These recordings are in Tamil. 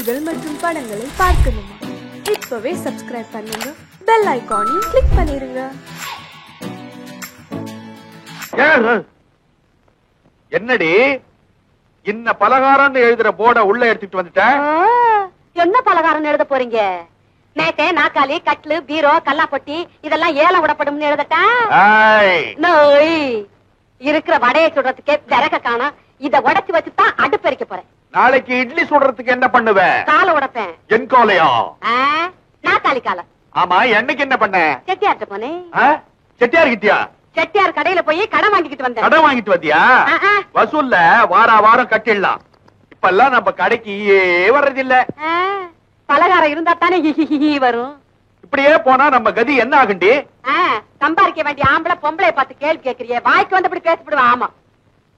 செய்திகள் மற்றும் படங்களை பார்க்கணுமா? இப்பவே சப்ஸ்கிரைப் பண்ணுங்க, பெல் ஐகானையும் கிளிக் பண்ணிருங்க. என்னடி இன்ன பலகாரம் எழுதுற போர்ட உள்ள எடுத்துட்டு வந்துட்ட? என்ன பலகாரம் எழுத போறீங்க? மேக்கை, நாக்காளி, கட்லு, பீரோ, கல்லாப்பொட்டி இதெல்லாம் ஏலம் விடப்படும் எழுதட்டா? இருக்கிற வடையை சுடுறதுக்கே விறக காணோம். இத உடைச்சு வச்சுதான் அடுப்பெரிக்க போறேன். நாளைக்கு இட்லி சுடுறதுக்கு என்ன பண்ணுவேன்? காலை உடைப்பேன். என் காலையா? நாக்காளி காலை. ஆமா, என்னைக்கு என்ன பண்ண? செட்டியார்ட்ட போனேன். செட்டியார் கிட்டியா? செட்டியார் கடையில போய் கடன் வாங்கிட்டு வந்தேன். கடன் வாங்கிட்டு வந்தியா? வசூல்ல வாரம் கட்டிடலாம். இப்ப எல்லாம் நம்ம கடைக்கு வர்றதில்ல. பலகாரம் இருந்தா தானே வரும். இப்படியே போனா நம்ம கதி என்ன ஆகுண்டி? சம்பாதிக்க வேண்டிய ஆம்பளை பொம்பளை பார்த்து கேள்வி கேக்குறிய? வாய்க்கு வந்து அப்படி பேசப்படுவா? ஆமா,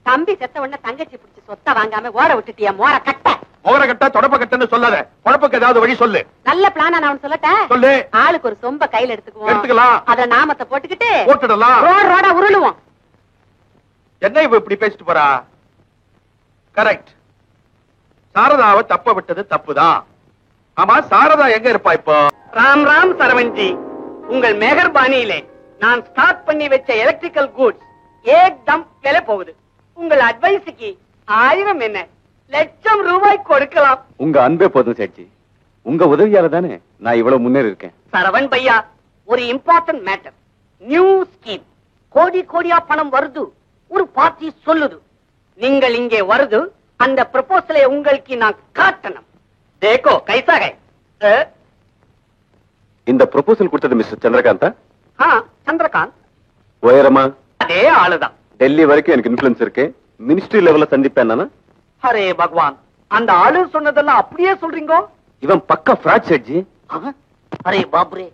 தம்பி செத்த உடனே தங்கச்சி பிடிச்சி சொத்த வாங்காம ஓட விட்டுட்டிய மோர கட்ட. மோர கட்ட தொடப்ப கட்டன்னு சொல்லாத. குழப்பக்கு ஏதாவது வழி சொல்லு. நல்ல பிளானா நான் சொல்லட்டேன்? சொல்லு. ஆளுக்கு ஒரு சொம்ப கையில எடுத்துக்கலாம். அத நாமத்தை போட்டுக்கிட்டு போட்டுடலாம். ரோட உருளுவோம். என்ன இவ இப்படி பேசிட்டு போறா? கரெக்ட். சாரதாவை தப்ப விட்டது தப்புதான். ஆமா, சாரதா எங்க இருப்பா இப்போ? ராம் ராம் சரவஞ்சி, உங்கள் மெஹர்பானியிலே நான் ஸ்டார்ட் பண்ணி வச்ச எலக்ட்ரிக்கல் கூட்ஸ் ஏக்தம் விலை போகுது. உங்கள் அட்வைஸுக்கு 1000 என்ன லட்சம் ரூபாய் கொடுக்கலாம். உங்க அன்பே போதும் சேட்ஜி. உங்க உதவியால தானே நான் இவ்வளவு முன்னேறி இருக்கேன். சரவண் பையா, ஒரு இம்பார்ட்டன்ட் மேட்டர். New scheme. கோடி கோடியா பணம் வருது. ஒரு பார்ட்டி சொல்லுது. நீங்கள் இங்கே வருது. அந்த ப்ரொபோசலை உங்களுக்கு நான் காட்டணும். தேக்கோ கைசா கை. இந்த ப்ரொபோசல் கொடுத்தது மிஸ்டர் சந்திரகாந்தா? சந்திரகாந்த். உயரமா? அதே ஆளுதான். டெல்லி வரைக்கும் எனக்கு இன்ஃபுளுன்ஸ் இருக்கு. மினிஸ்ட்ரி லெவல்ல சந்திப்பேன். அரே பகவான், அந்த ஆளு சொன்னதெல்லாம் அப்படியே சொல்றீங்க? இவன் பக்கா ஃப்ராட் சேட்ஜி. அரே பாப்ரே,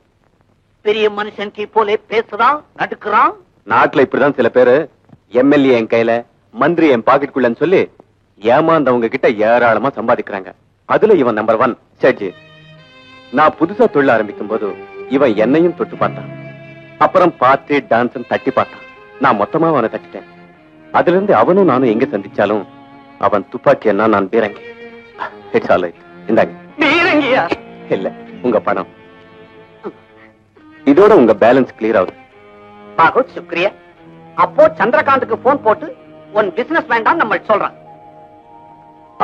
பெரிய மனுஷனுக்கு போல பேசுறான், நடுக்குறான். நாட்டுல இப்படிதான் சில பேரு எம்எல்ஏ என் கையில, மந்திரி என் பாக்கெட்டுக்குள்ளன்னு சொல்லி ஏமாந்தவங்க கிட்ட ஏராளமா சம்பாதிக்கிறாங்க. அதுல இவன் நம்பர் 1 சேட்ஜி. நான் புதுசா தொழில் ஆரம்பிக்கும் போது இவன் என்னையும் தொட்டு பார்த்தான். அப்புறம் பார்த்து டான்ஸ் தட்டி பார்த்தான். நான் மொத்தமா அவனை தட்டிட்டேன். அதுல இருந்து அவனும் நானும் எங்க சந்திச்சாலும் அவன் துப்பாக்கி என்ன, நான் பீரங்கி. It's all right. இந்தாங்க. பீரங்கியா? இல்ல, உங்க பணம். இதோட உங்க பேலன்ஸ் கிளியர் ஆகுது. பாகுத் சுக்ரியா. அப்போ சந்திரகாந்துக்கு போன் போட்டு உன் பிசினஸ் வேண்டாம் நம்ம சொல்றான்.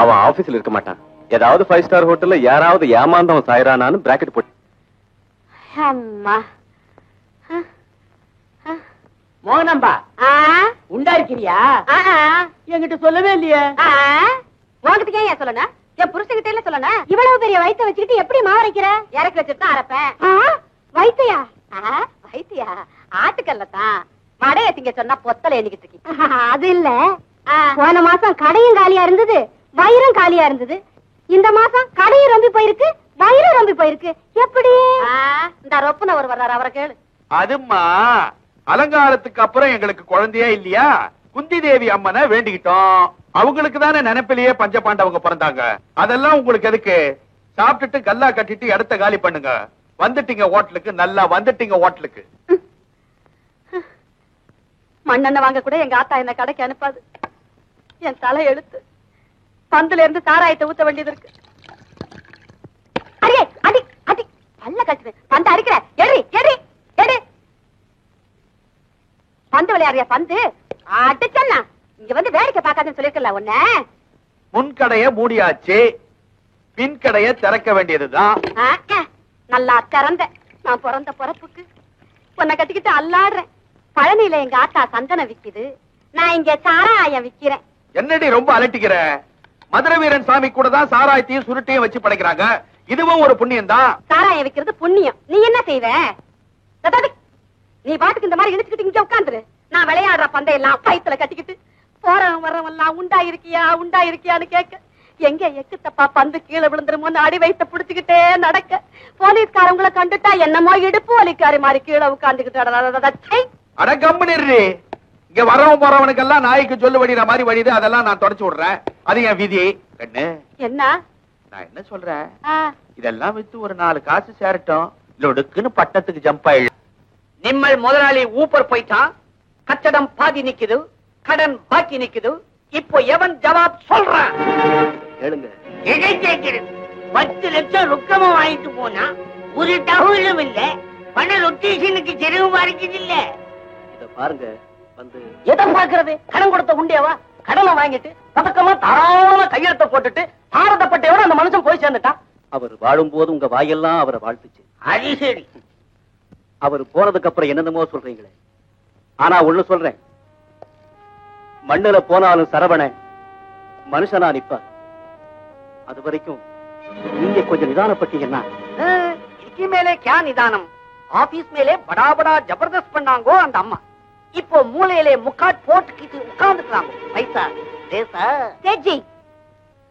அவன் ஆபீஸ்ல இருக்க மாட்டான். ஏதாவது 5 ஸ்டார் ஹோட்டல்ல யாராவது ஏமாந்தவன் சாயரானான்னு பிராக்கெட் போட்டு. அம்மா மோகனம்பா, உண்டா இருக்கிறியா? என்கிட்ட சொல்லவே இல்லையே. உங்ககிட்ட ஏன் சொல்லணும்? என் புருஷன்கிட்ட இல்ல சொல்லணும். இவ்வளவு பெரிய வயிற்ற வச்சுக்கிட்டு எப்படி மாவரைக்கிற? இறக்கி வச்சுட்டு அரைப்பேன். வைத்தியா? வைத்தியா? ஆட்டுக்கல்லதான். மடைய திங்க சொன்னா பொத்தல எண்ணிக்கிட்டு இருக்கீங்க. அது இல்ல, போன மாசம் கடையும் காலியா இருந்தது, வயிறும் காலியா இருந்தது. இந்த மாசம் கடையும் ரொம்பி போயிருக்கு, வயிறும் ரொம்பி போயிருக்கு. எப்படி? இந்த ரொப்புனவர் வர்றாரு, அவரை கேளு. அதுமா அலங்காரத்துக்கு அப்புறம் எங்களுக்கு குழந்தையே இல்லையா? குந்தி தேவி அம்மனை வேண்டிக்கிட்டோம். அவங்களுக்கு தானே நினைப்பிலேயே பஞ்சபாண்டவங்க பிறந்தாங்க. அதெல்லாம் உங்களுக்கு எதுக்கு? சாப்பிட்டுட்டு கல்லா கட்டிட்டு இடத்த காலி பண்ணுங்க. வந்துட்டீங்க ஹோட்டலுக்கு, நல்லா வந்துட்டீங்க ஹோட்டலுக்கு. மண்ணெண்ணெய் வாங்க கூட எங்க ஆத்தா என்ன கடைக்கு அனுப்பாது. என் தலை எழுத்து. பந்துல இருந்து சாராயத்தை ஊத்த வேண்டியது இருக்கு. அடி அடி அடி பல்ல கட்டுது. பந்து அடிக்கிற எடி எடி எடி. பந்து விளையாடுறியா? பந்து அடிச்சா இங்க வந்து வேடிக்கை பார்க்காதுன்னு சொல்லிருக்கல உன்ன. முன்கடைய மூடியாச்சு, பின் கடைய திறக்க வேண்டியதுதான். நல்லா திறந்த. நான் பிறந்த பிறப்புக்கு உன்னை கட்டிக்கிட்டு அல்லாடுறேன். பழனியில எங்க ஆத்தா சந்தனம் விக்குது, நான் இங்க சாராயம் விக்கிறேன். என்னடி ரொம்ப அலட்டிக்கிற? மதுரை வீரன் சாமி கூட தான் சாராயத்தையும் சுருட்டையும் வச்சு படைக்கிறாங்க. இதுவும் ஒரு புண்ணியம் தான். சாராயம் விக்கிறது புண்ணியம். நீ என்ன செய்வ? நீ பாட்டுக்கு இந்த மாதிரி இழுத்துக்கிட்டு இங்க உட்காந்துரு. நான் விளையாடுற பந்தையெல்லாம் வயித்துல கட்டிக்கிட்டு போறவன் வர்றவெல்லாம் உண்டா இருக்கியா உண்டா இருக்கியான்னு கேட்க, எங்க எக்கு தப்பா பந்து கீழே விழுந்துருமோன்னு அடி வைத்த புடிச்சுக்கிட்டே நடக்க, போலீஸ்காரங்களை கண்டுட்டா என்னமோ இடுப்பு வலிக்காரி மாதிரி கீழே உட்காந்துக்கிட்டு. அட கம்பெனி, இங்க வரவன் போறவனுக்கெல்லாம் நாய்க்கு சொல்லு வடிகிற மாதிரி வடிது. அதெல்லாம் நான் தொடச்சு விடுறேன். அது என் விதி. என்ன நான் என்ன சொல்றேன்? இதெல்லாம் வித்து ஒரு 4 காசு சேரட்டும். லொடுக்குன்னு பட்டத்துக்கு ஜம்ப் ஆயிடு. நிம்மல் முதலாளி ஊப்பர் போயிட்டான். கட்டடம் பாதி நிக்குது, கடன் பாக்கி நிக்குது. இப்போ எவன் ஜவாப் சொல்றான்? கேளுங்க. 10 லட்சம் ரொக்கமா வாங்கிட்டு போனா ஒரு தகவலும் இல்ல, பண ரொட்டேஷனுக்கு செலவு மாறிக்குது இல்ல. இத பாருங்க, வந்து எதை பாக்குறது? கடன் கொடுத்த உண்டியவா? கடனை வாங்கிட்டு பதக்கமா தாராளமா கையெழுத்த போட்டுட்டு பாரதப்பட்டையோட அந்த மனுஷன் போய் சேர்ந்துட்டான். அவர் வாழும் போது உங்க வாயெல்லாம் அவரை வாழ்த்துச்சு. அது சரி. அவர் போனதுக்கு அப்புறம் என்னென்னமோ சொல்றீங்களே, ஆனா ஒண்ணு சொல்றேன், மண்ணுல போனாலும் சரவண மனுஷனா நிப்பார். அது வரைக்கும் நீங்க கொஞ்சம் நிதானப்பட்டீங்கன்னா. இதுக்கு மேலே கியா நிதானம்? ஆபீஸ் மேலே படா படா ஜபர்தஸ்த் பண்ணாங்கோ அந்த அம்மா. இப்போ மூலையிலே முக்காட் போட்டுக்கிட்டு உட்கார்ந்துக்கிறாங்க. பைசா பேசா சேட்ஜி,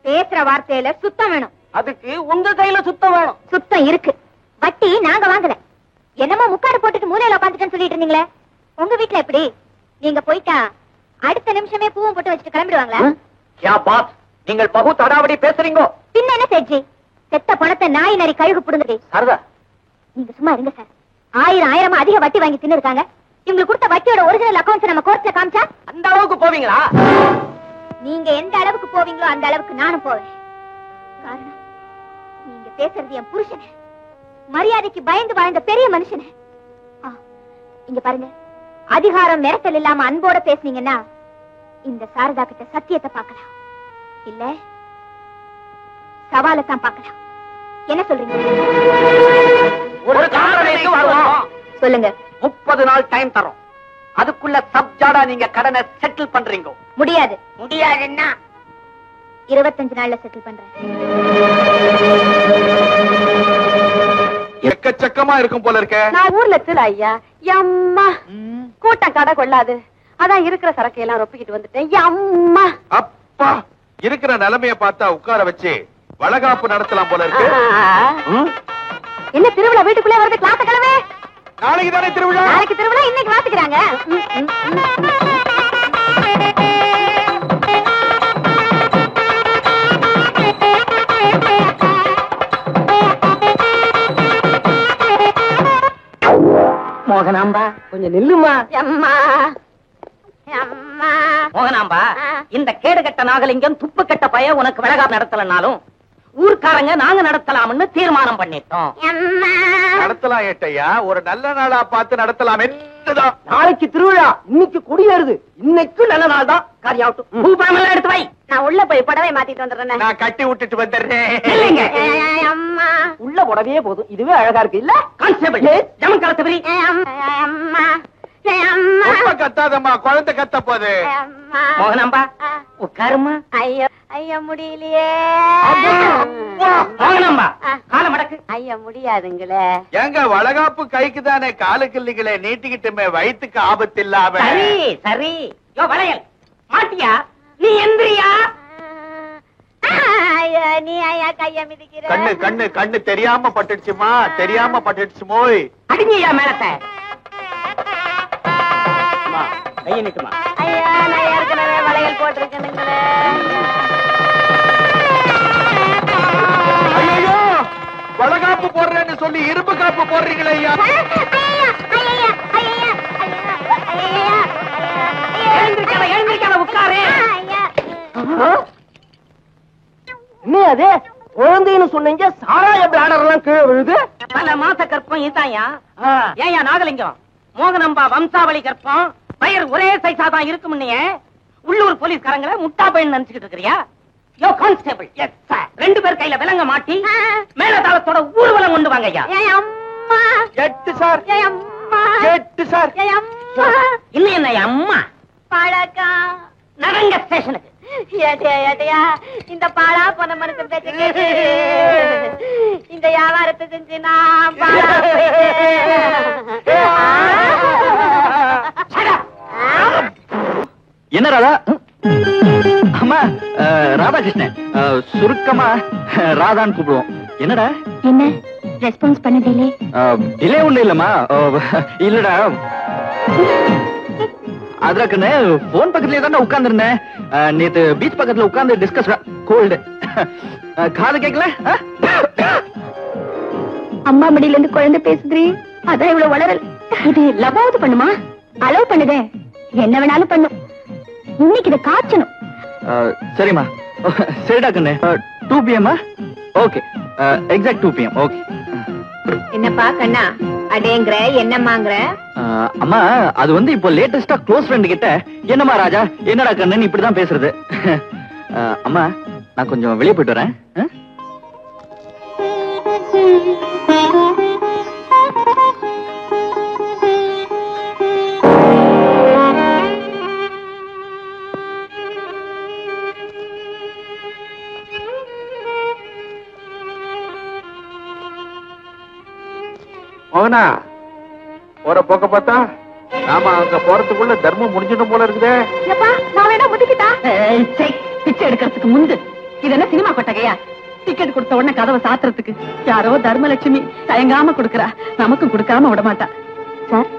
பேசுற வார்த்தையில சுத்தம் வேணும். அதுக்கு உங்க கையில சுத்தம் வேணும். சுத்தம் இருக்கு, வட்டி நாங்க வாங்கல. என்னமோ முக்காடு போட்டுட்டு மூலையில உட்காந்துட்டேன்னு சொல்லிட்டு இருந்தீங்களே, உங்க வீட்டுல எப்படி? நீங்க போயிட்டா அடுத்த நிமிஷமே பூவும் போட்டு வச்சுட்டு கிளம்பிடுவாங்களா? கியா பாத், நீங்கள் பகு தடாவடி பேசுறீங்க. பின்ன என்ன சேட்ஜி, செத்த பணத்தை நாய் நரி கழுகு புடுங்குது. சரதா, நீங்க சும்மா இருங்க சார். ஆயிரமா அதிக வட்டி வாங்கி தின்னு இருக்காங்க. இவங்களுக்கு கொடுத்த வட்டியோட ஒரிஜினல் அக்கவுண்ட்ஸ் நம்ம கோர்ட்ல காமிச்சா அந்த அளவுக்கு போவீங்களா? நீங்க எந்த அளவுக்கு போவீங்களோ அந்த அளவுக்கு நானும் போவேன். காரணம், நீங்க பேசுறது என் புருஷன், மரியாதைக்கு பயந்து வாழ்ந்த பெரிய மனுஷன். இங்க பாருங்க, அதிகாரம் மிரட்டல் இல்லாம அன்போட பேசுனீங்கன்னா இந்த சாரதா கிட்ட சத்தியத்தை பார்க்கலாம், இல்ல சவாலத்தான் பார்க்கலாம். என்ன சொல்றீங்க? ஒரு காரணத்துக்கு வருவோம். சொல்லுங்க. 30 நாள் டைம் தரோம். அதுக்குள்ள சப்ஜாடா நீங்க கடனை செட்டில் பண்றீங்க. முடியாது. முடியாதுன்னா 25 நாள்ல செட்டில் பண்றேன். எக்கச்சக்கமா இருக்கும் போல இருக்க. நான் ஊர்ல திரு ஐயா, அம்மா கூட்டம் கடை கொள்ளாது, அதான் இருக்கிற சரக்கு எல்லாம் ரொப்பிக்கிட்டு வந்துட்டேன். அம்மா அப்பா, இருக்கிற நிலைமைய பார்த்தா உட்கார வச்சு வளகாப்பு நடத்தலாம் போல இருக்கு. என்ன திருவிழா வீட்டுக்குள்ளே வருது? கிளாஸ் கிளம்பு. நாளைக்கு தானே திருவிழா. நாளைக்கு திருவிழா, இன்னைக்கு வாசிக்கிறாங்க. மோகனாம்பா, கொஞ்சம் நில்லுமா. அம்மா அம்மா மோகனாம்பா, இந்த கேடு கட்ட நாகலிங்கம் துப்பு கட்ட பைய உனக்கு வளகாப்பு நடத்தலனாலும் ஊர்க்காரங்க நாங்க நடத்தலாம்னு தீர்மானம் பண்ணிட்டோம். அம்மா நடத்தலாம் ஏட்டையா, ஒரு நல்ல நாளா பார்த்து நடத்தலாம். என்னதான் நாளைக்கு திருவிழா, இன்னைக்கு குடியேறுது, இன்னைக்கு நல்ல நாள் தான். காரியாவட்டும், பூ பழம் எல்லாம் எடுத்து வை. நான் உள்ள போய் புடவை மாத்திட்டு வந்துடுறேன். நான் கட்டி விட்டுட்டு வந்துடுறேன். இல்லைங்க, அம்மா உள்ள புடவையே போதும், இதுவே அழகா இருக்கு இல்ல? கான்ஸ்டபிள் ஜமன் கலத்தபரி. அம்மா ரொம்ப கத்தாதம்மா, குழந்தை கத்த போது. மோகனாம்பா உட்காருமா. ஐயோ ஐயா முடியலையே. மோகனாம்பா கால மடக்கு. ஐயா முடியாதுங்களே. எங்க வளகாப்பு கைக்கு தானே, காலுக்கு இல்லைங்களே, நீட்டிக்கிட்டுமே வயிற்றுக்கு ஆபத்து இல்லாம. சரி சரி. யோ வளையல் மாட்டியா? நீ எந்திரியா? ஐயா நீ ஐயா கைய மிதிக்கிற. கண்ணு கண்ணு கண்ணு தெரியாம பட்டுடுச்சுமா, தெரியாம பட்டுடுச்சு மோய். அடிங்கய்யா மேலத்தை. கையை நிட்டுமா. ஐயா நான் ஏற்கனவே வளையல் போட்டிருக்கேனுங்களே. ஐயோ, வளகாப்பு போடுறேன்னு சொல்லி இரும்பு காப்பு போடுறீங்களே ஐயா. எழுந்திருக்காத எழுந்திருக்காத, உட்காரு. என்ன அது? குழந்தைன்னு சொன்னீங்க, சாராய பிளாடர் எல்லாம் கீழே விழுது. பல மாச கற்பம் இதாயா? ஏயா நாகலிங்கம், மோகனம்பா வம்சாவளி கற்பம், பயிர் ஒரே சைஸா தான் இருக்கும். உள்ளூர் போலீஸ்காரங்களை முட்டா பையன் நினைச்சுக்கிட்டு இருக்கிறியா? யோ கான்ஸ்டபிள், எஸ் சார், 2 பேர் கையில விலங்க மாட்டி மேலதாளத்தோட ஊர்வலம் கொண்டு வாங்க ஐயா. எட்டு சார், எட்டு சார். இன்னும் என்ன அம்மா பழக்கம் நடங்க ஸ்டேஷனுக்கு. இந்த பாழா போன மனுஷன் பேச்சு கேட்டு இந்த வியாபாரத்தை செஞ்சு நான் பாழா என்ன ராதா? அம்மா, ராதாகிருஷ்ணன், சுருக்கமா ராதான்னு கூப்பிடுவோம். என்னடா என்ன ரெஸ்பான்ஸ் பண்ணதில்லை? டிலே ஒண்ணு இல்லம்மா. இல்லடா, அதற்குன்னு போன் பக்கத்துலயே தான் உட்கார்ந்து இருந்தேன். நேத்து பீச் பக்கத்துல உட்கார்ந்து டிஸ்கஸ். கோல்டு காது கேட்கல. அம்மா மடியில இருந்து குழந்தை பேசுதுரி, அதான் இவ்வளவு வளரல். இது லவாவது பண்ணுமா? அலோவ் பண்ணுதே, என்ன வேணாலும் பண்ணும். இன்னைக்கு இதை காய்ச்சணும். சரிம்மா. சரிடா கண்ணு, 2 PM. Okay. Exact 2 PM. Okay. என்னப்பா கண்ணா அடேங்கற என்னம்மாங்கற? அம்மா அது வந்து இப்போ லேட்டஸ்டா க்ளோஸ் ஃப்ரெண்ட் கிட்ட என்னம்மா ராஜா என்னடா கண்ணன் இப்படிதான் பேசுறது. அம்மா நான் கொஞ்சம் வெளியே போயிட்டு வரேன். மோகனா போற போக்க பார்த்தா நாம அங்க போறதுக்குள்ள தர்மம் முடிஞ்சிடும் போல இருக்குதே. ஏப்பா நான் வேணா முட்டிக்கிட்டா? பிச்சை எடுக்கிறதுக்கு முந்து இது என்ன சினிமா கொட்டகையா? டிக்கெட் கொடுத்த உடனே கதவை சாத்துறதுக்கு யாரோ தர்மலட்சுமி தயங்காம கொடுக்கறா, நமக்கும் கொடுக்காம விட மாட்டா. சார்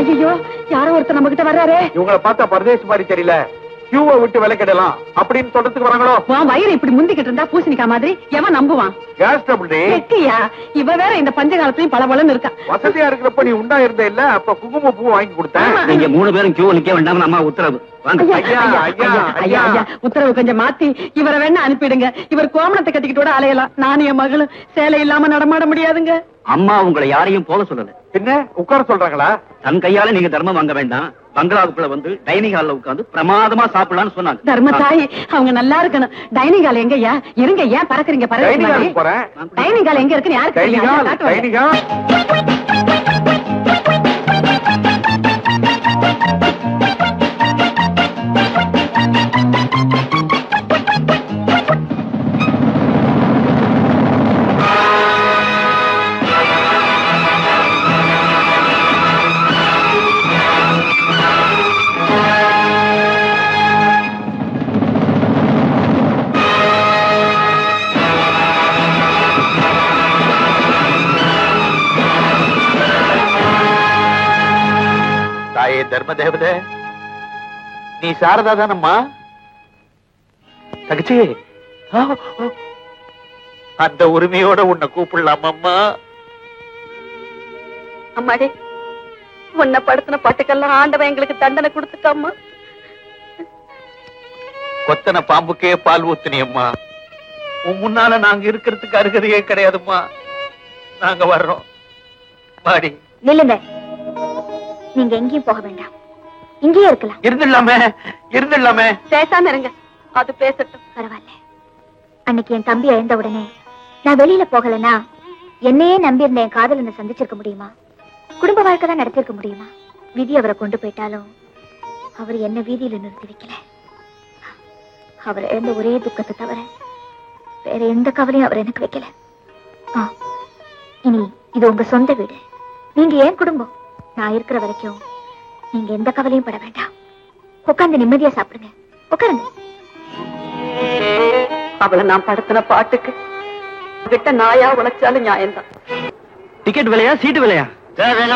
ஐயோ யாரோ ஒருத்தர் நம்ம கிட்ட வர்றாரே. இவங்களை பார்த்தா பரதேசி மாதிரி தெரியல. கியூவை விட்டு விலைக்கிடலாம் அப்படின்னு சொல்றதுக்கு வராங்களோ? வயிறு இப்படி முந்திக்கிட்டு இருந்தா பூசணிக்கா மாதிரி எவன் நம்புவான்? Gas trouble. இவ வேற இந்த பஞ்ச காலத்தையும் பளபளன்னு இருக்கா. வசதியா இருக்கிறப்ப நீ உண்டா இருந்த இல்ல, அப்ப குங்கும பூ வாங்கி கொடுத்தேன். நீங்க 3 பேரும் கியூ நிக்க வேண்டாம், அம்மா உத்தரவு. உத்தரவு கொஞ்சம் மாத்தி இவரை வேணா அனுப்பிடுங்க. இவர் கோமணத்தை கட்டிக்கிட்டு அலையலாம். நானும் என் மகளும் சேலை இல்லாம நடமாட முடியாதுங்க. அம்மா உங்களை யாரையும் போக சொல்லல. என்ன உட்கார சொல்றாங்களா? தன் கையால நீங்க தர்மம் வாங்க வேண்டாம், பங்களாவுக்குள்ள வந்து டைனிங் ஹால்ல உட்கார்ந்து பிரமாதமா சாப்பிடலாம்னு சொன்னாங்க. தர்மத்தாய் அவங்க நல்லா இருக்கணும். டைனிங் ஹால் எங்கய்யா? இருங்க, ஏன் பறக்குறீங்க? டைனிங் ஹால் எங்க இருக்குன்னு யாருக்கு தெரியும்? தர்ம தேவதே, நீ சாரதா தானம்மா? தகச்சி, அந்த உரிமையோட உன்னை கூப்பிடலாமா? அம்மாடி, உன்னை படுத்தின பாட்டுக்கெல்லாம் ஆண்டவன் எங்களுக்கு தண்டனை கொடுத்துட்டாம்மா. கொத்தன பாம்புக்கே பால் ஊத்துனியம்மா. உன் முன்னால நாங்க இருக்கிறதுக்கு அருகதையே கிடையாதும்மா. நாங்க வர்றோம். பாடி நில்லுங்க. நீங்க எங்கேயும் போக வேண்டாம், இங்கேயே இருக்கலாம். இருந்துடலாமே. பேசாம இருங்க, அது பேசட்டும். பரவாயில்ல. அன்னைக்கு என் தம்பி இழந்த உடனே நான் வெளியில போகலன்னா என்னையே நம்பி இருந்த என் காதலனை சந்திச்சிருக்க முடியுமா? குடும்ப வாழ்க்கை தான் நடத்திருக்க முடியுமா? விதி அவரை கொண்டு போயிட்டாலும் அவர் என்ன வீதியில நிறுத்தி வைக்கல. அவர் இழந்த ஒரே துக்கத்தை தவிர வேற எந்த கவலையும் அவர் எனக்கு வைக்கல. இனி இது உங்க சொந்த வீடு, நீங்க ஏன் குடும்பம். நான் இருக்கிற வரைக்கும் நீங்க எந்த கவலையும் பட வேண்டாம். உட்கார்ந்து நிம்மதியா சாப்பிடுங்க. உட்காருங்க. அவளை நான் படுத்தின பாட்டுக்கு கிட்ட நாயா உழைச்சாலும் நியாயம்தான். டிக்கெட் விலையா சீட்டு விலையா?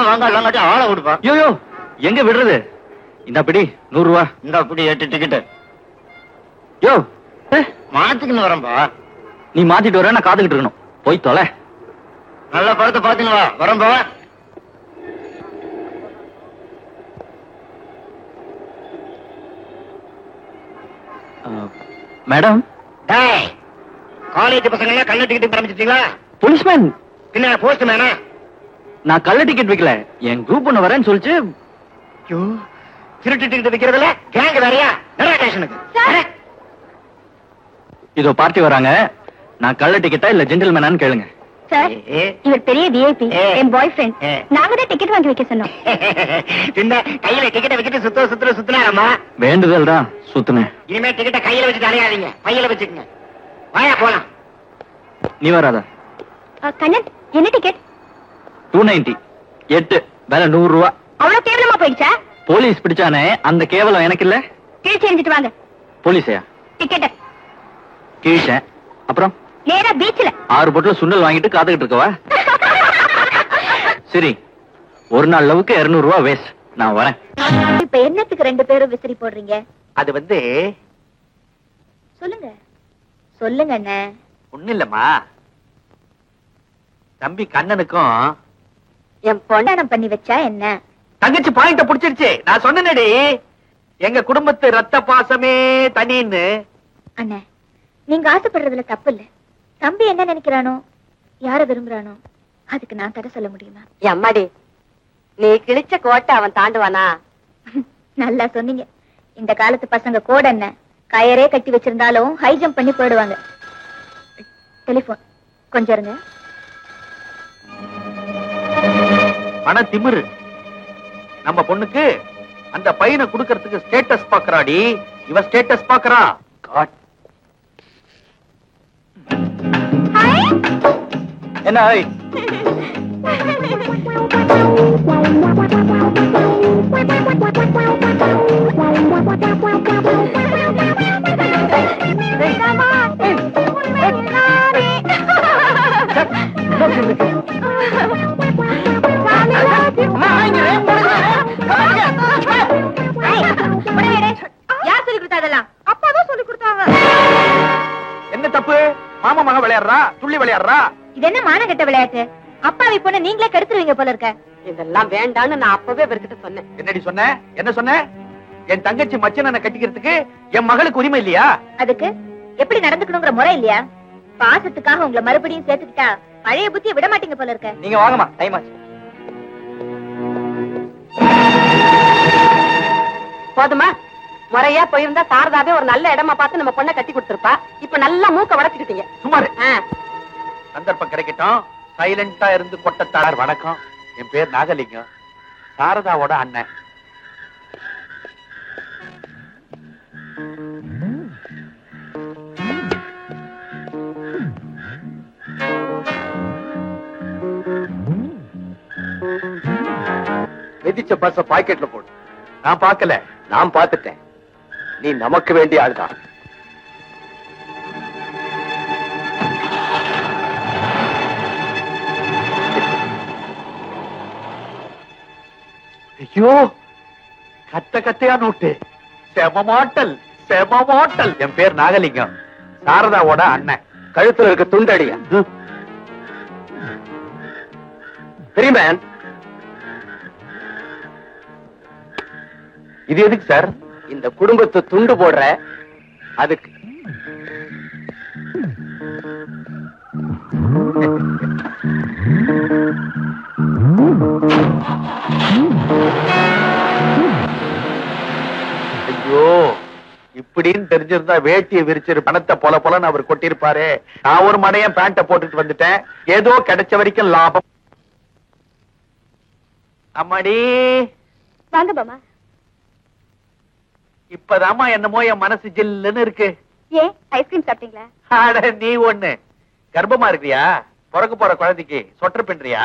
வாங்க ஆளை கொடுப்பா. யோ எங்க விடுறது? இந்த அப்படி 100 ரூபா. இந்த அப்படி 8 டிக்கெட். யோ மாத்திக்கணும் வரம்பா. நீ மாத்திட்டு வர, நான் காத்துக்கிட்டு இருக்கணும். போய் தொலை. நல்ல படத்தை பாத்தீங்களா? வரம்பா. மேடம், காலேஜ் பசங்க எல்லாம் கள்ள டிக்கெட் ஆரம்பிச்சிட்டீங்களா? போலீஸ்மேன். பின்ன போஸ்ட் மேனா? நான் கள்ள டிக்கெட் வைக்கல, என் குரூப் ஒண்ணு வரேன்னு சொல்லிச்சு. திருட்டு டிக்கெட் வைக்கிறதுல கேங் வேறையா? ஸ்டேஷனுக்கு இதோ பார்ட்டி வராங்க. நான் கள்ள டிக்கெட்டா இல்ல ஜென்டில்மேனான்னு கேளுங்க. சார், இவர் பெரிய விஐபி, என் பாய் ஃப்ரெண்ட். நாங்க தான் டிக்கெட் வாங்கி வைக்க சொன்னோம். பின்ன கையில டிக்கெட்டை வச்சுட்டு சுத்தினாரம்மா. வேண்டுதல் தான் சுத்துனேன். இனிமே டிக்கெட்டை கையில வச்சுட்டு அலையாதீங்க, பையில வச்சுக்கங்க. வாயா போலாம். நீ வராதா? கண்ணன், என்ன டிக்கெட்? 290. 8 வேலை 100 ரூபா. அவ்வளவு கேவலமா போயிடுச்சா? போலீஸ் பிடிச்சானே, அந்த கேவலம் எனக்கு இல்ல. கிழிச்சு எரிஞ்சிட்டு வாங்க. போலீஸையா? டிக்கெட் கிழிச்சேன். அப்புறம் நேரா பீச்ல 6 பொட்டில் சுண்டல் வாங்கிட்டு காத்துக்கிட்டு இருக்கவா? சரி, ஒரு நாள் லவுக்கு 200 ரூபா வேஸ்ட். நான் வரேன். இப்ப என்னத்துக்கு 2 பேரும் விசிறி போடுறீங்க? அது வந்து சொல்லுங்க சொல்லுங்க அண்ணே. ஒண்ணு இல்லம்மா, தம்பி கண்ணனுக்கும் என் பொண்டானம் பண்ணி வச்சா என்ன? தங்கச்சி பாயிண்ட புடிச்சிருச்சு. நான் சொன்னேனடி. எங்க குடும்பத்து ரத்த பாசமே தனின்னு. அண்ணே, நீங்க ஆசைப்படுறதுல தப்பு இல்ல. தம்பி என்ன நினைக்கிறானோ, யார விரும்புறானோ, அதுக்கு நான் தடை சொல்ல முடியுமா? அம்மாடி, நீ கிழிச்ச கோட்டை அவன் தாண்டுவானா? நல்லா சொன்னீங்க. இந்த காலத்து பசங்க கோட என்ன கயரே கட்டி வச்சிருந்தாலும் ஹை ஜம்ப் பண்ணி போயிடுவாங்க. டெலிபோன் கொஞ்சம் இருங்க. ஆனா திமிரு நம்ம பொண்ணுக்கு அந்த பையனை குடுக்கறதுக்கு ஸ்டேட்டஸ் பாக்குறாடி. இவ ஸ்டேட்டஸ் பாக்குறா. என்ன யார் சொல்லி கொடுத்தா? அதெல்லாம் அப்பாதான் சொல்லி கொடுத்தாங்க. என்ன தப்பு? மாமா மக விளையாடுறா, துள்ளி விளையாடுறா. இது என்ன மானங்கெட்ட விளையாட்டு? அப்பாவி பொண்ணு நீங்களே கெடுத்துருவீங்க போல இருக்க. இதெல்லாம் வேண்டான்னு நான் அப்பவே இவர்கிட்ட சொன்னேன். என்னடி சொன்ன? என்ன சொன்ன? என் தங்கச்சி மச்சனை கட்டிக்கிறதுக்கு என் மகளுக்கு உரிமை இல்லையா? அதுக்கு எப்படி நடந்துக்கணுங்கிற முறை இல்லையா? பாசத்துக்காக உங்களை மறுபடியும் சேர்த்துக்கிட்டா பழைய புத்தியை விட மாட்டீங்க போல இருக்க. நீங்க வாங்கம்மா, டைம் ஆச்சு. போதுமா? முறையா போயிருந்தா சாரதாவே ஒரு நல்ல இடமா பார்த்து நம்ம பொண்ணை கட்டி கொடுத்திருப்பா. இப்ப நல்லா மூக்க உடைச்சுக்கிட்டீங்க. சுமாரு சந்தர்ப்பம் கிடைக்கட்டும். சைலண்டா இருந்து கொட்டத்தார். வணக்கம், என் பேர் நாகலிங்கம், சாரதாவோட அண்ணன். மிதிச்ச பஸ்ஸ பாக்கெட்ல போடு. நான் பார்க்கல. நான் பார்த்துட்டேன். நீ நமக்கு வேண்டிய ஆள்தான். ஐயோ, கத்த கத்தையா நோட்டு. செமமாட்டல் செமமாட்டல். என் பேர் நாகலிங்கம், சாரதாவோட அண்ணன். கழுத்துல இருக்க துண்டடியா தெரியுமா? இது எதுக்கு சார்? இந்த குடும்பத்தை துண்டு போடுற அதுக்கு. ஐயோ, இப்படின்னு தெரிஞ்சிருந்தா வேட்டியை விரிச்சிரு பணத்தை பொல பொலன்னு அவர் கொட்டிருப்பாரு. நான் ஒரு மடையன் பேண்ட போட்டுட்டு வந்துட்டேன். ஏதோ கிடைச்ச வரைக்கும் லாபம். அம்மாடி வாங்க பாமா. இப்பதாமா என்னமோ என் மனசு ஜில்லுன்னு இருக்கு. ஏன் ஐஸ்கிரீம் சாப்பிட்டீங்களா? அட நீ ஒண்ணு கர்ப்பமா இருக்கியா? பிறக்க போற குழந்தைக்கு சொட்டர் பின்றியா?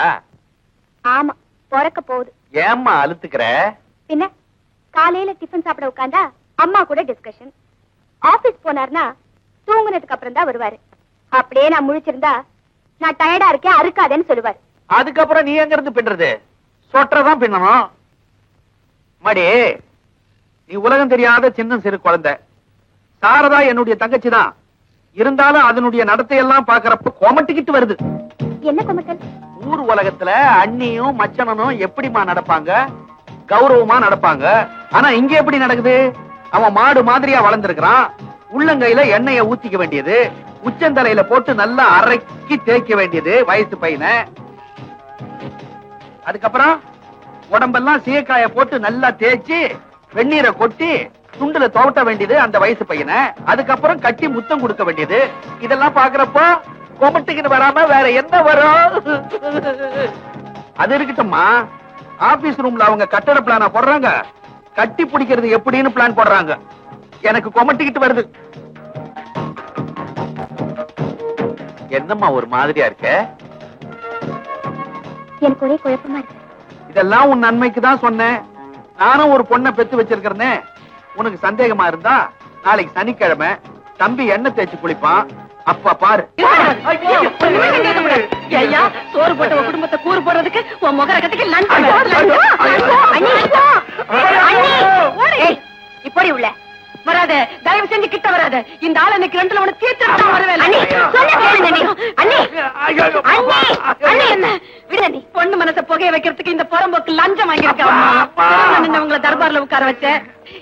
ஆமா, பிறக்க போகுது. ஏம்மா அழுத்துக்கிற? பின்ன காலையில டிஃபன் சாப்பிட உட்கார்ந்தா அம்மா கூட டிஸ்கஷன். ஆபீஸ் போனார்னா தூங்குனதுக்கு அப்புறம் தான் வருவாரு. அப்படியே நான் முழிச்சிருந்தா நான் டயர்டா இருக்கேன் அறுக்காதேன்னு சொல்லுவாரு. அதுக்கப்புறம் நீ எங்க இருந்து பின்றது? சொட்டரை பின்னணும். மடி, நீ உலகம் தெரியாத சின்ன சிறு குழந்தை. சாரதா என்னுடைய தங்கச்சி தான். இருந்தாலும் அதனுடைய நடத்தையெல்லாம் பாக்குறப்ப கொமட்டிக்கிட்டு வருது. என்ன கொமட்டல்? ஊர் உலகத்துல அண்ணியும் மச்சனனும் எப்படிமா நடப்பாங்க? கௌரவமா நடப்பாங்க. ஆனா இங்க எப்படி நடக்குது? அவன் மாடு மாதிரியா வளர்ந்திருக்கிறான். உள்ளங்கையில எண்ணெய ஊத்திக்க வேண்டியது, உச்சந்தலையில போட்டு நல்லா அரைக்கி தேய்க்க வேண்டியது வயசு பையனை. அதுக்கப்புறம் உடம்பெல்லாம் சீக்காய போட்டு நல்லா தேய்ச்சி வெந்நீரை கொட்டி துண்டுல துவட்ட வேண்டியது அந்த வயசு பையனை. அதுக்கப்புறம் கட்டி முத்தம் கொடுக்க வேண்டியது. இதெல்லாம் பாக்குறப்போ கொமட்டுக்குன்னு வராம வேற என்ன வரும்? அது இருக்கட்டும்மா, ஆபீஸ் ரூம்ல அவங்க கட்டட பிளான போடுறாங்க, கட்டி பிடிக்கிறது எப்படின்னு பிளான் போடுறாங்க. எனக்கு கொமட்டிக்கிட்டு வருது. என்னம்மா ஒரு மாதிரியா இருக்க? எனக்கு ஒரே குழப்பமா இருக்கு. இதெல்லாம் உன் நன்மைக்கு தான் சொன்னேன். நானும் ஒரு பொண்ணை பெத்து வச்சிருக்கிறேனே. உனக்கு சந்தேகமா இருந்தா நாளைக்கு சனிக்கிழமை தம்பி எண்ணெய் தேய்ச்சி குளிப்பான். அப்ப பாரு. ஐயா, சோறு போட்ட உன் குடும்பத்தை கூறு போடுறதுக்கு உன் முகர கட்டிக்கு இப்படி உள்ள வராத, தயவு செஞ்சு கிட்ட வராத. இந்த ஆள் அன்னைக்கு ரெண்டுல உனக்கு தீர்த்து வருவேன். என்ன பொண்ணு மனசை புகைய வைக்கிறதுக்கு இந்த புறம்போக்கு லஞ்சம் வாங்கியிருக்காங்க. உங்களை தர்பார்ல உட்கார வச்ச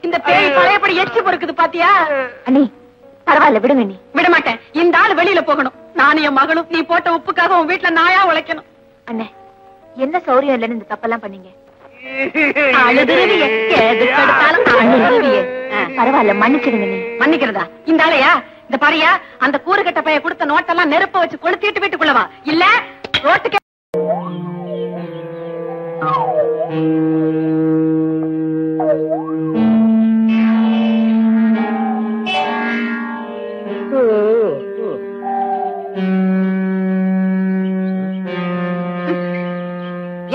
இந்த பேய் பழையபடி எச்சு பொறுக்குது பாத்தியா? அண்ணி பரவாயில்ல விடுங்க நீ. விட மாட்டேன். இந்த ஆள் வெளியில போகணும். நானும் என் மகளும் நீ போட்ட உப்புக்காக உன் வீட்டுல நாயா உழைக்கணும். அண்ணே என்ன சௌரியம் இல்லைன்னு இந்த தப்பெல்லாம் பண்ணீங்க. பரவாயில்ல மன்னிச்சிடுங்க நீ. மன்னிக்கிறதா? இந்த ஆளையா? இந்த பாரியா அந்த கூறு கட்ட பைய கொடுத்த நோட்டெல்லாம் நெருப்ப வச்சு கொளுத்திட்டு வீட்டுக்குள்ளவா இல்ல ரோட்டுக்கு.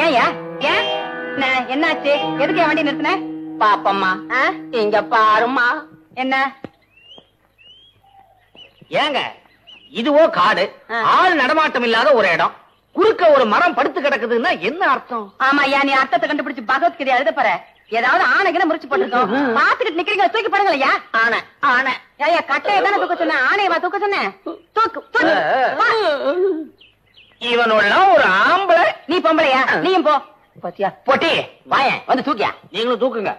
ஏயா ஏன் என்னாச்சு? எதுக்கு என் வண்டி நிறுத்தின? பாப்பம்மா இங்க பாருமா. என்ன ஏங்க இதுவோ காடு, ஆள் நடமாட்டம் இல்லாத ஒரு இடம், குறுக்க ஒரு மரம் படுத்து கிடக்குதுன்னா என்ன அர்த்தம்? ஆமா ஐயா, நீ அர்த்தத்தை கண்டுபிடிச்சு பகவத்கீதை எழுத போற. ஏதாவது ஆணைகளை முறிச்சு போட்டுருக்கோம். பாத்துக்கிட்டு நிக்கிறீங்க, தூக்கி போடுங்களையா? ஆனை ஆனை ஐயா கட்டையை தானே தூக்க சொன்ன, ஆணையவா தூக்க சொன்னேன்? தூக்கு. இவனோட ஒரு ஆம்பளை. நீ பொம்பளையா? நீயும் போ. பாத்தியா போட்டி வாயன் வந்து தூக்கியா. நீங்களும் தூக்குங்க.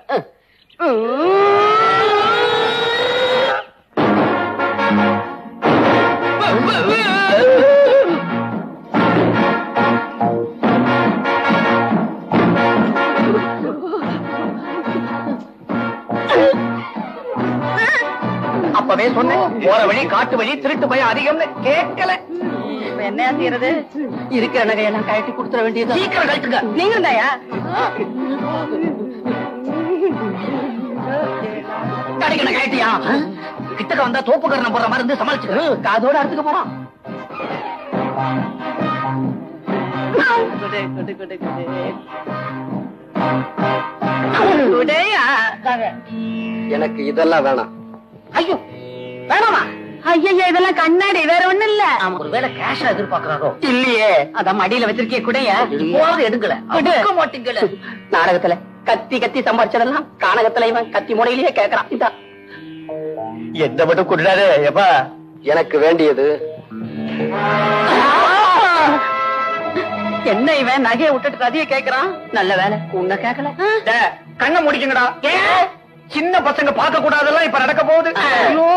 அப்பவே சொன்னேன், போற வழி காட்டு வழி, திருட்டு பயம் அதிகம்னு கேட்கல. என்ன செய்யறது? இருக்கிற நகையெல்லாம் கழட்டி கொடுத்துட வேண்டியது. சீக்கிரம் கழட்டுங்க. நீங்க இருந்தாயா? கடைக்கண கழட்டியா? கிட்டக்க வந்தா தோப்புக்கரணம் போற மாதிரி இருந்து சமாளிச்சுக்க. காதோட அறுத்துக்க போறான். எனக்கு இதெல்லாம் வேணாம். ஐயோ வேணாமா? ஐயா இதெல்லாம் கண்ணாடி, வேற ஒண்ணும் இல்ல. ஒருவேளை கேஷா எதிர்பார்க்கறாரோ? இல்லையே, அதான் மடியில வச்சிருக்கே கூடயா? எடுக்கல மாட்டீங்கள. நாடகத்துல கத்தி கத்தி சம்பாதிச்சதெல்லாம் கானகத்துல இவன் கத்தி முனையிலேயே கேட்கறான். இதா எந்த மட்டும் கொடுறாரு. எப்பா எனக்கு வேண்டியது என்ன இவன் நகையை விட்டுட்டு கதைய கேக்குறான்? நல்ல வேலை உன்ன கேட்கல. கண்ணை முடிக்குங்கடா. சின்ன பசங்க பார்க்க கூடாதெல்லாம் இப்ப நடக்க போகுது. ஐயோ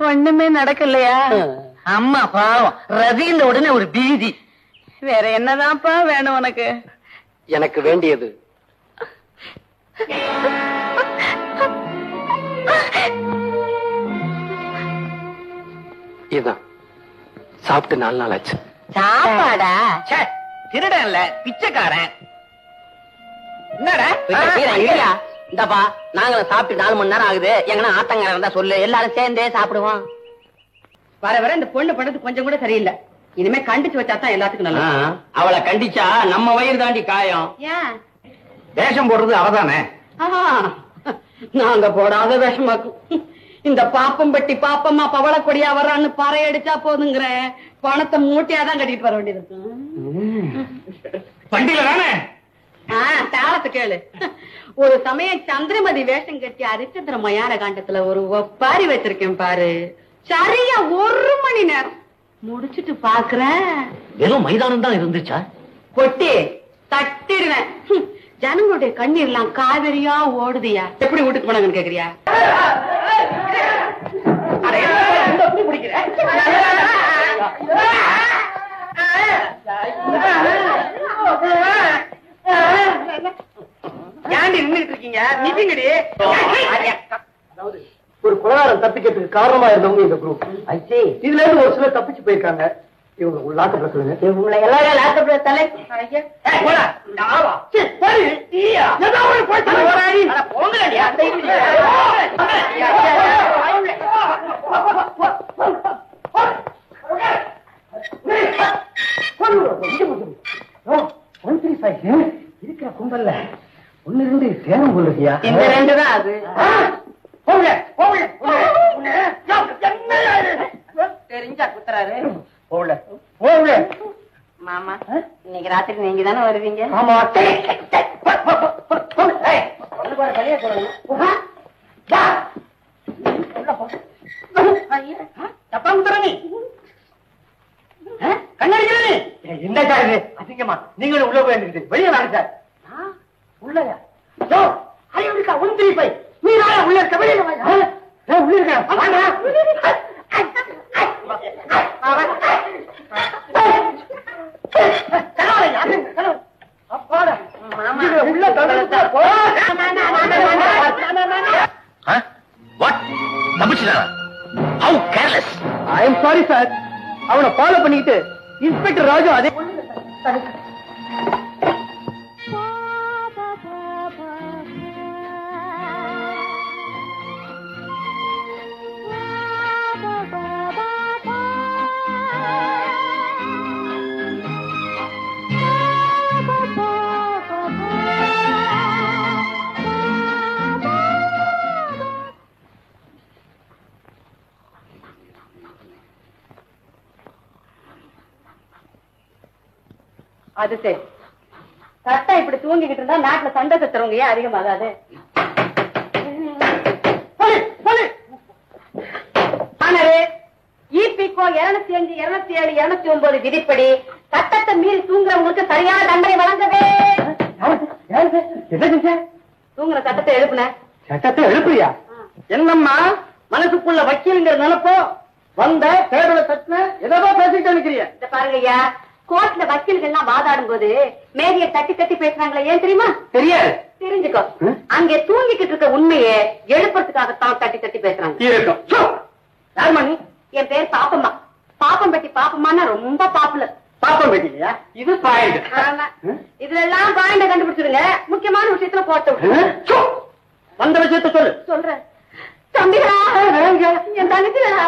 ஒண்ணுமே நடக்கலையா? அம்மா பாவம், ரதிந்த உடனே ஒரு பீதி. வேற என்னதான்ப்பா வேணும் உனக்கு? எனக்கு வேண்டியது இதுதான். சாப்பிட்டு 4 நாள் ஆச்சு. சாப்பாடா? திருடன் இல்ல, பிச்சைக்காரன். என்னடா இந்தப்பா, நாங்களும் சாப்பிட்டு 4 மணி நேரம் ஆகுது. எங்கன்னா ஆத்தங்கரை இருந்தா சொல்லு, எல்லாரும் சேர்ந்தே சாப்பிடுவோம். வர வர இந்த பொண்ணு பண்றது கொஞ்சம் கூட சரியில்லை. இனிமே கண்டிச்சு வச்சாதான் எல்லாத்துக்கும் நல்லா. அவளை கண்டிச்சா நம்ம வயிறு தாண்டி காயம். ஏன் வேஷம் போடுறது அவதானே. நாங்க போடாத வேஷமாக்கும். இந்த பாப்பம் பட்டி பாப்பம்மா பவளக்கொடியா வர்றான்னு பறை அடிச்சா போதுங்கிற பணத்தை மூட்டையாதான் கட்டிட்டு வர வேண்டியது இருக்கு. வண்டியில தானே தாளத்தை கேளு. ஒரு சமயம் சந்திரமதி வேஷம் கட்டி அரிச்சந்திர மயான காண்டத்துல ஒரு ஒப்பாரி வச்சிருக்கேன் பாரு. சரியா 1 மணி நேரம் முடிச்சிட்டு பாக்குறேன். வெறும் மைதானம் தான் இருந்துச்சா? பொட்டி தட்டிடுவேன். ஜனங்களுடைய கண்ணீர்லாம் காவிரியா ஓடுதியா? எப்படி வீட்டுக்கு போனாங்கன்னு கேக்குறியா? ஏண்டி நின்னுட்டு இருக்கீங்க? நிதிங்கடி. ஒரு கொலகாரம் தப்பிக்கிறதுக்கு காரணமா இருந்தவங்க இந்த குரூப். இதுல இருந்து ஒரு சிலர் தப்பிச்சு போயிருக்காங்க. இவங்க உள்ளாக்கப்புல சொல்லுங்க. இவங்களை எல்லாரும் லாக்கப்ல தலை இருக்கிற கும்பல்ல ஒண்ணு ரெண்டு சேரும் போலுக்கியா? இந்த ரெண்டு தான் அது. தெரிஞ்சா குத்துறாரு. மாமா இன்னைக்கு ராத்திரி நீங்க தானே வருவீங்க? ஆமா. என்ன சார் இது அதிகமா? நீங்களும் உள்ள போயிருந்துட்டு வெளியே வாங்க சார். உள்ளயா இருக்கா? ஒன்று போய் நீ உள்ள இருக்க வெளியில உள்ள இருக்க. சாரி சார், அவனை ஃபாலோ பண்ணிட்டு இன்ஸ்பெக்டர் ராஜு அதே அது சரி. கரெக்டா இப்படி தூங்கிக்கிட்டு இருந்தா நாட்டுல சண்டை சத்துறவங்க ஏன் அதிகமாகாது? இபிகோ 205, 207, 209 விதிப்படி சட்டத்தை மீறி தூங்குறவங்களுக்கு சரியான தண்டனை வழங்கவே. தூங்குற சட்டத்தை எழுப்புன. சட்டத்தை எழுப்புறியா? என்னம்மா மனசுக்குள்ள வக்கீலுங்கிற நினைப்போ வந்த தேர்தல தட்டுன ஏதோ பேசிட்டு இருக்கிறீங்க. இத பாருங்க ஐயா, கோர்ட்ல வக்கீல்கள்லாம் வாதாடும் போது மேரிய தட்டி தட்டி பேசுறாங்களே, ஏன் தெரியுமா? தெரியாது. தெரிஞ்சுக்கோ. அங்கே தூங்கிக்கிட்டு இருக்க உண்மையை எழுப்புறதுக்காகத்தான் தட்டி தட்டி பேசுறாங்க. என் பேர் பாப்பம்மா. பாப்பம் பெட்டி பாப்பம்மான்னா ரொம்ப பாப்புலர். பாப்பம் பெட்டியா? இது பாயிண்ட். இதுல எல்லாம் பாயிண்ட கண்டுபிடிச்சிருங்க. முக்கியமான விஷயத்துல போட்டு வந்த விஷயத்த சொல்லு. சொல்றேன். தம்பிகளா, என் தங்கச்சிகளா,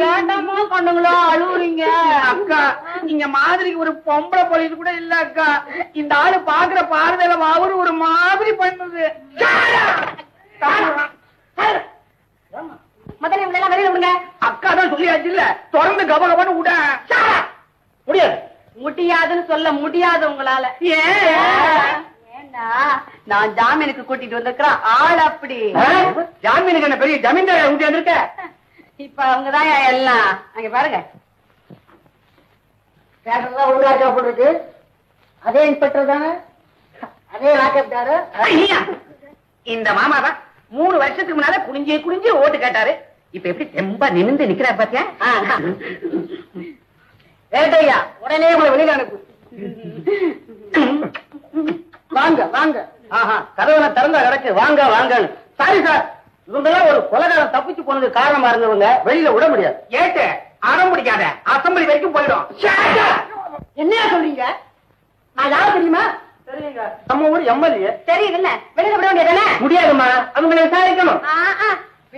ஏண்டமா பண்ணுங்களோ அழுவுறீங்க? அக்கா, நீங்க மாதிரிக்கு ஒரு பொம்பளை போலீஸ் கூட இல்ல அக்கா. இந்த ஆளு பாக்குற பார்வையில அவரு ஒரு மாதிரி பண்ணுது. முதல்ல இவங்க எல்லாம் வெளியில விடுங்க. அக்கா தான் சொல்லியாச்சு இல்ல, தொடர்ந்து கபகபன்னு விட முடியாது. முடியாதுன்னு சொல்ல முடியாது உங்களால. ஏன்னா நான் ஜாமீனுக்கு கூட்டிட்டு வந்திருக்கிற ஆள் அப்படி. ஜாமீனுக்கு என்ன பெரிய ஜமீன்தார ஊட்டி வந்திருக்க? இப்ப அவங்கதான் எல்லாம். அங்க பாருங்க, உள்ளாக்கா போட்டுருக்கு. அதே இன்ஸ்பெக்டர் தானே, அதே லாக்கப்தாரு. இந்த மாமா தான் 3 வருஷத்துக்கு முன்னால குனிஞ்சு குனிஞ்சு ஓட்டு கேட்டாரு. இப்ப எப்படி தெம்பா நிமிந்து நிக்கிறார் பாத்தியா? வேட்டையா, உடனே உங்களை வெளியில அனுப்பு. வாங்க வாங்க. கதவுல திறந்தா கிடக்கு, வாங்க வாங்க. சாரி சார், இவங்கெல்லாம் ஒரு கொலைகாரம் தப்பிச்சு போனது காரணமா இருந்தவங்க, வெளியில விட முடியாது. ஏட்டு அடம் பிடிக்காத, அசம்பிளி வரைக்கும் போயிடும். என்ன சொல்றீங்க? நான் யாரும் தெரியுமா? தெரியுங்க, நம்ம ஊர் எம்எல்ஏ. தெரியுதுல்ல, வெளியில விட வேண்டியதானே? முடியாதுமா, அவங்களை விசாரிக்கணும்.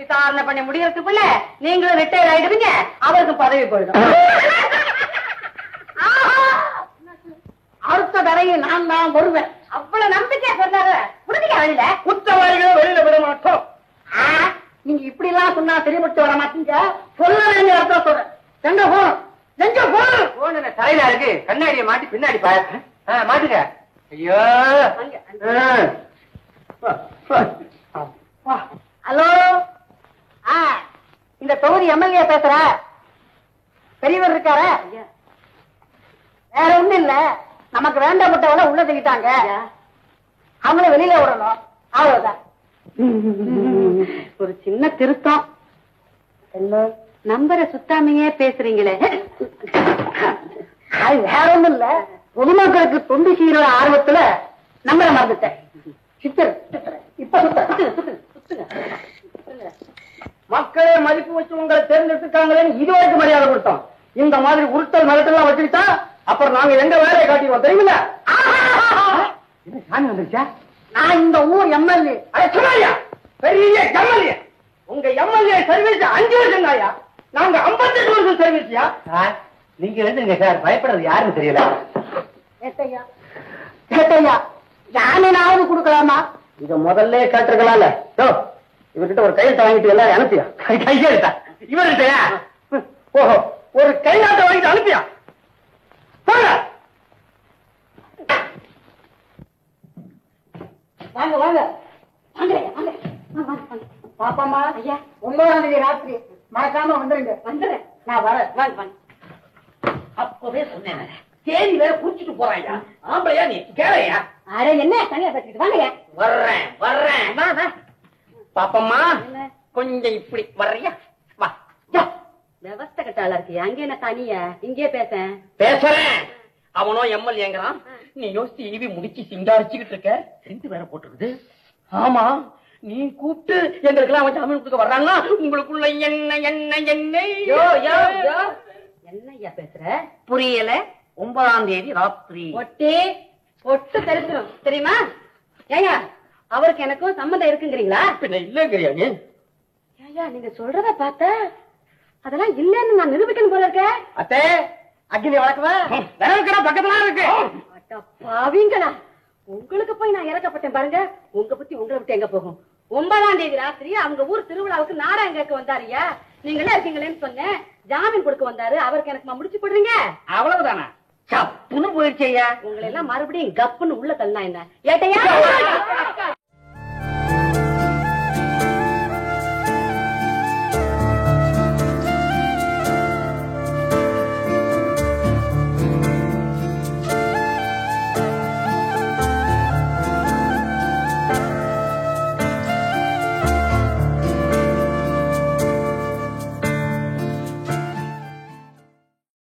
விசாரணை பண்ணி முடியறதுக்குள்ள நீங்களும் ரிட்டையர் ஆயிடுவீங்க, அவருக்கு பதவி போயிடும். அடுத்த தடவை நான் தான் வருவேன். அவ்வளவு நம்பிக்கையா சொன்னாரு. முடிஞ்சா வெளியில குற்றவாளிகளை வெளியில விட மாட்டோம். நீங்க இப்படி எல்லாம் சொன்னா தெரியப்பட்டு வர மாட்டீங்க. சொல்ல வேண்டிய அர்த்தம் சொல்றேன். எங்க போனோம்? எங்க போனோம்? போன தலையில இருக்கு, கண்ணாடியை மாட்டி பின்னாடி பாரு. மாட்டுங்க. ஐயோ, ஹலோ, இந்த தொகுதி எம்எல்ஏ பேசுற பெரியவர் இருக்கார? வேற ஒண்ணும் இல்ல, நமக்கு வேண்டப்பட்டவள உள்ள தள்ளிட்டாங்க, அவங்கள வெளியில விடணும், அவ்வளவுதான். ஒரு சின்ன திருத்தம். நம்பரை சுத்தாமையே பேசுறீங்களே. அது வேற ஒண்ணும் இல்ல, பொதுமக்களுக்கு தொண்டு செய்யற ஆர்வத்துல நம்பரை மறந்துட்டேன். இப்ப மக்களே மதிப்பு வச்சு உங்களை தேர்ந்தெடுத்துட்டாங்களேன்னு இது வரைக்கும் மரியாதை கொடுத்தோம். இந்த மாதிரி உருட்டல் மிரட்டெல்லாம் வச்சுக்கிட்டா அப்புறம் நாங்க எங்க வேலையை காட்டிடுவோம் தெரியுமில்ல? என்ன சாமி வந்துருச்சா? நான் இந்த ஊர் எம்எல்ஏ. பெரிய எம்எல்ஏ. உங்க எம்எல்ஏ சர்வீஸ் 5 வருஷம் தாயா, நாங்க 58 வருஷம் சர்வீஸ்யா. நீங்க எழுதுங்க சார், பயப்படுறது யாருன்னு தெரியல. கேட்டையா ஜாமீனாவது கொடுக்கலாமா? இத முதல்ல கேட்டிருக்கலாம்ல. இவர்கிட்ட ஒரு கையெழுத்த வாங்கிட்டு எல்லாரும் அனுப்பியா? கையெழுத்தா இவர்கிட்டயா? ஓஹோ, ஒரு கைநாட்டை வாங்கிட்டு அனுப்பியா? போங்க வாங்க வாங்க பாப்பாமா. ஐயா 9ஆம் தேதி ராத்திரி மறக்காம வந்துருங்க. வந்துடுறேன், நான் வரேன். வாங்க வாங்க. அப்பவே சொன்னேன், தேதி வேற குறிச்சிட்டு போறாயா? ஆம்பளையா நீ கேளையா? அட என்ன தனியா பேசிட்டு வாங்க. வர்றேன் வர்றேன். வா வா பாப்பம்மா, கொஞ்சம் இப்படி வர்றியா? வா. விவஸ்த கட்டாளா இருக்கு, அங்க என்ன தனியா? இங்கே பேசுறேன். அவனோ எம்எல்ஏங்கிறான், நீ யோசிச்சு ஈவி முடிச்சு சிங்காரிச்சுக்கிட்டு இருக்க. செஞ்சு வேற போட்டுருக்குது. ஆமா, நீ கூப்பிட்டு எங்களுக்கு எல்லாம் தமிழ் கொடுக்க வர்றாங்கன்னா உங்களுக்குள்ள என்ன என்ன என்ன என்னையா பேசுற? புரியல. 9ஆம் தேதி ராத்திரி ஒட்டி ஒட்டு தெரிஞ்சிடும் தெரியுமா? ஏயா அவருக்கு எனக்கும் சம்மந்தம் இருக்குங்கிறீங்களா? பின்ன இல்லங்கிறியா நீ? ஏயா நீங்க சொல்றத பார்த்தா அதெல்லாம் இல்லன்னு நான் நிரூபிக்கணும் போல இருக்க. அத்தே அக்னி வழக்குவா பக்கத்துல இருக்கு. பாவீங்களா, உங்களுக்கு போய் நான் இறக்கப்பட்டேன் பாருங்க. உங்க பத்தி உங்களை விட்டு எங்க போகும்? 9ஆம் தேதி ராத்திரி அவங்க ஊர் திருவிழாவுக்கு நாடகம் கேட்க வந்தாருயா. நீங்களே இருக்கீங்களேன்னு சொன்னேன், ஜாமீன் கொடுக்க வந்தாரு. அவருக்கு எனக்கு முடிச்சு போடுறீங்க. அவ்வளவுதானா? சப்புன்னு போயிடுச்சு ஐயா. உங்களை எல்லாம் மறுபடியும் கப்புன்னு உள்ள தள்ளா என்ன ஏட்டையா?